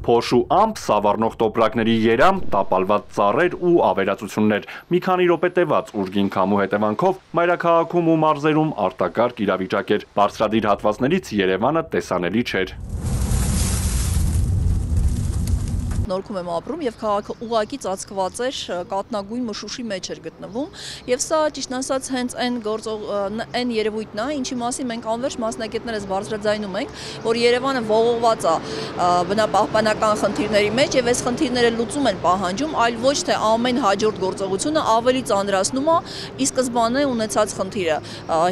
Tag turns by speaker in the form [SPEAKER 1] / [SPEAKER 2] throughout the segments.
[SPEAKER 1] Փոշ ու ամպ, սավառնող տոպրակների երամ, տապալված ծառեր ու ավերածություններ։ Մի քանի րոպե տևած ուժգին քամու հետևանքով մայրաքաղաքում ու մարզերում արտակարգ իրավիճակ էր։ Բարձրադիր հատվածներից Երևանը տեսանելի չէր։
[SPEAKER 2] Նորքում եմ ապրում եւ քաղաքը ուղակի ծածկված էր կատնագույն մշուշի մեջ էր գտնվում եւ սա ճիշտն ասած հենց այն երևույթն է, ինչի մասին մենք անվերջ մասնագետներս բարձրաձայնում ենք, որ Երևանը ողողված է բնապահպանական խնդիրների մեջ եւ այս խնդիրները լուծում են պահանջում, այլ ոչ թե ամեն հաջորդ գործողությունը ավելի ծանրացնում է ի սկզբանե ունեցած խնդիրը։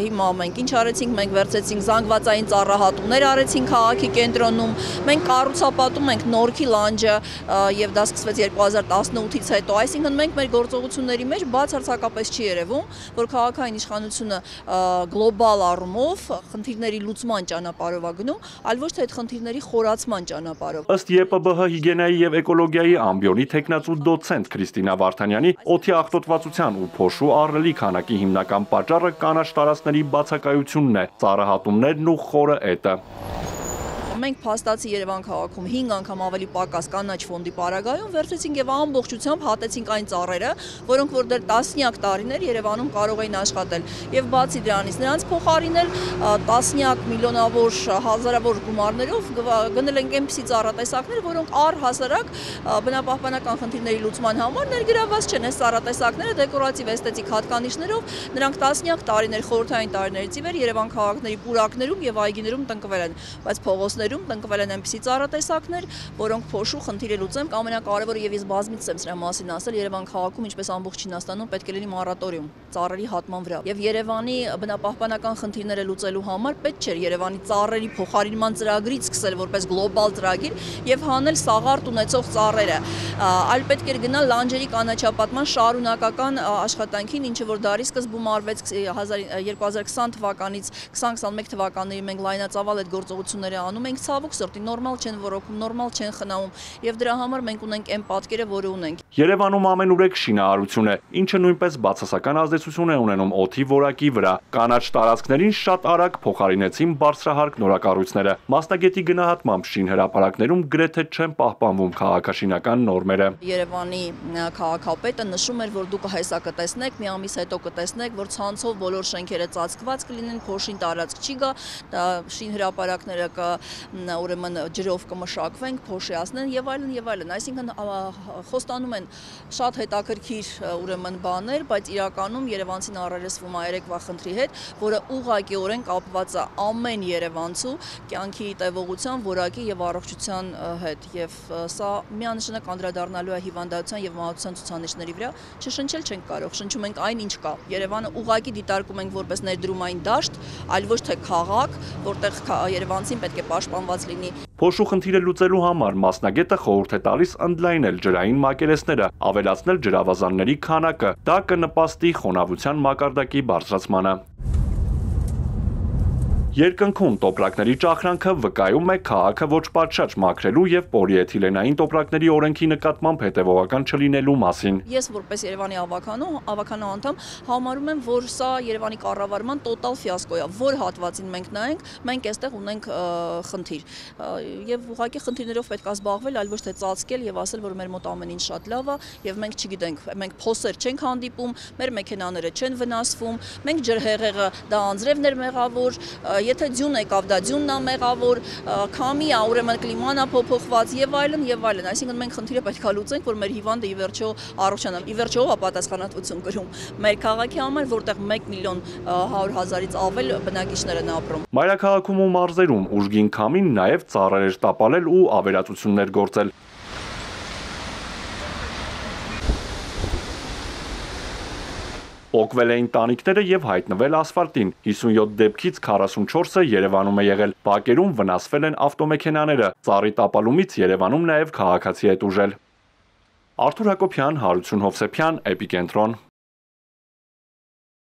[SPEAKER 2] Հիմա մենք ինչ արեցինք, մենք վերցրեցինք զանգվածային ծառահատումներ արեցինք քաղաքի կենտրոնում, մենք կառուցապատում ենք Նորքի լանջը եւ դա սկսվեց 2018-ից հետո, այսինքն մենք մեր գործողությունների մեջ բացարձակապես չի երևում, որ քաղաքային իշխանությունը գլոբալ առումով խնդիրների լուծման ճանապարհով է գնում, այլ ոչ թե այդ խնդիրների խորացման ճանապարհով։
[SPEAKER 1] Ըստ ԵՊԲՀ հիգիենայի եւ էկոլոգիայի ամբիոնի տեխնացու դոցենտ Քրիստինա Վարդանյանի, օդի աղտոտվածության ու փոշու ահռելի քանակի հիմնական պատճառը կանաչ տարածքների բացակայությունն է, ծառահատումներն ու խորը էտը։
[SPEAKER 2] Մենք փաստացի Երևան քաղաքում 5 անգամ ավելի պակաս կանաչ ֆոնդի պարագայում վերցրեցինք եւ ամբողջությամբ հատեցինք այն ծառերը, որոնք որ դեռ տասնյակ տարիներ Երևանում կարող էին աշխատել։ Եվ բացի դրանից նրանց փոխարինել տասնյակ միլիոնավոր հազարավոր գումարներով գնել ենք այնպիսի ծառատեսակներ, որոնք առհասարակ բնապահպանական խնդիրների լուծման համար ներգրավված չեն։ Այս ծառատեսակները դեկորատիվ էսթետիկ հատկանիշներով նրանք տասնյակ տարիներ խորհրդային տարիներից ի վեր Երևան քաղաքների պուրակներում եւ այգիներում տնկվել են, բայց փողոցներում տնկվել են այնպիսի ծառատեսակներ, որոնք փոշու խնդիրը լուծեն, ամենակարևորը եւ ես բազմիցս եմ սրա մասին ասել, Երևան քաղաքում, ինչպես ամբողջ Չինաստանում, պետք է լինի մորատորիում ծառերի հատման վրա։ Եվ Երևանի բնապահպանական խնդիրները լուծելու համար պետք չէր Երևանի ծառերի փոխարինման ծրագրից սկսել որպես գլոբալ ծրագիր եւ հանել սաղարթ ունեցող ծառերը, այլ պետք էր գնալ լանջերի կանաչապատման շարունակական աշխատանքին, ինչը որ դարի սկզբում արվեց 2020 թվականից 2021 թվականների մենք լայնածավալ այդ գործողությունները անում ենք, ցավոք սրտի նորմալ չեն ոռոգում, նորմալ չեն խնամում եւ դրա համար մենք ունենք այն պատկերը, որը ունենք։
[SPEAKER 1] Երևանում ամենուրեք շինարարություն է, ինչը նույնպես բացասական ազդեցություն է ունենում օդի որակի վրա։ Կանաչ տարածքներին շատ արագ փոխարինեցին բարձրահարկ նորակառույցները։ Մասնագետի գնահատմամբ շինհրապարակներում գրեթե չեն պահպանվում քաղաքաշինական նորմերը։
[SPEAKER 2] Երևանի քաղաքապետը նշում էր, որ դուք հեսա կտեսնեք, մի ամիս հետո կտեսնեք, որ ցանցով բոլոր շենքերը ծածկված կլինեն, փոշին տարածք չի գա, շինհրապարակները ուրեմն ջրով կմշակվենք, փոշիացնեն եւ այլն եւ այլն։ Այսինքն խոստանում են շատ հետաքրքիր ուրեմն բաներ, բայց իրականում Երևանցին առերեսվում է երեկվա խնդրի հետ, որը ուղղակիորեն կապված է ամեն երևանցու կյանքի տևողության, որակի եւ առողջության հետ եւ սա միանշանակ անդրադառնալու է հիվանդայության եւ մահացության ցուցանիշների վրա, չշնչել չենք կարող, շնչում ենք այն ինչ կա։ Երևանը ուղղակի դիտարկում ենք որպես ներդրումային դաշտ, այլ ոչ թե քաղաք, որտեղ երևանցին պետք է պաշտպանված լինի։
[SPEAKER 1] Փոշու խնդիրը լուծելու համար մասնագետը խորհուրդ է տալիս ընդլայնել ջրային մակերեսները, ավելացնել ջրավազանների քանակը, դա կնպաստի խոնավության մակարդակի բարձրացմանը։ Երկնքում տոպրակների ճախրանքը վկայում է քաղաքը ոչ պատշաճ մաքրելու եւ պոլիէթիլենային տոպրակների օրենքի նկատմամբ հետեւողական չլինելու մասին։
[SPEAKER 2] Ես որպես Երևանի ավականո անդամ համարում եմ, որ սա Երևանի կառավարման տոտալ ֆիասկո է, որ հատվածին մենք նայենք, մենք այստեղ ունենք խնդիր։ Եվ ուղղակի խնդիրներով պետք է զբաղվել, այլ ոչ թե ծածկել եւ ասել, որ մեր մոտ ամեն ինչ շատ լավ է եւ մենք չգիտենք, մենք փոսեր չենք հանդիպում, մեր մեքենաները չեն վնասվում, մենք ջրհեղեղը դա անձրևն էր մեղավոր, եթե ձյուն եկավ, դա ձյունն է մեղավոր, քամի է, ուրեմն կլիման է փոփոխված եւ այլն եւ այլն։ Այսինքն մենք խնդիրը պետք է լուծենք, որ մեր հիվանդը ի վերջո առողջանա։ Ի վերջո ով է պատասխանատվություն կրում։ Մեր քաղաքի համար, որտեղ 1.100.000-ից ավել բնակիչներ են ապրում։
[SPEAKER 1] Մայրաքաղաքում ու մարզերում ուժգին քամին նաեւ ծառեր էր տապալել ու ավերածություններ գործել։ Պոկվել էին տանիքները եւ հայտնվել ասֆալտին։ 57 դեպքից 44-ը Երևանում է եղել։ Բակերում վնասվել են ավտոմեքենաները։ Ծառի տապալումից Երևանում նաեւ քաղաքացի է տուժել։ Արթուր Հակոբյան, Հարություն Հովսեփյան, Էպիկենտրոն։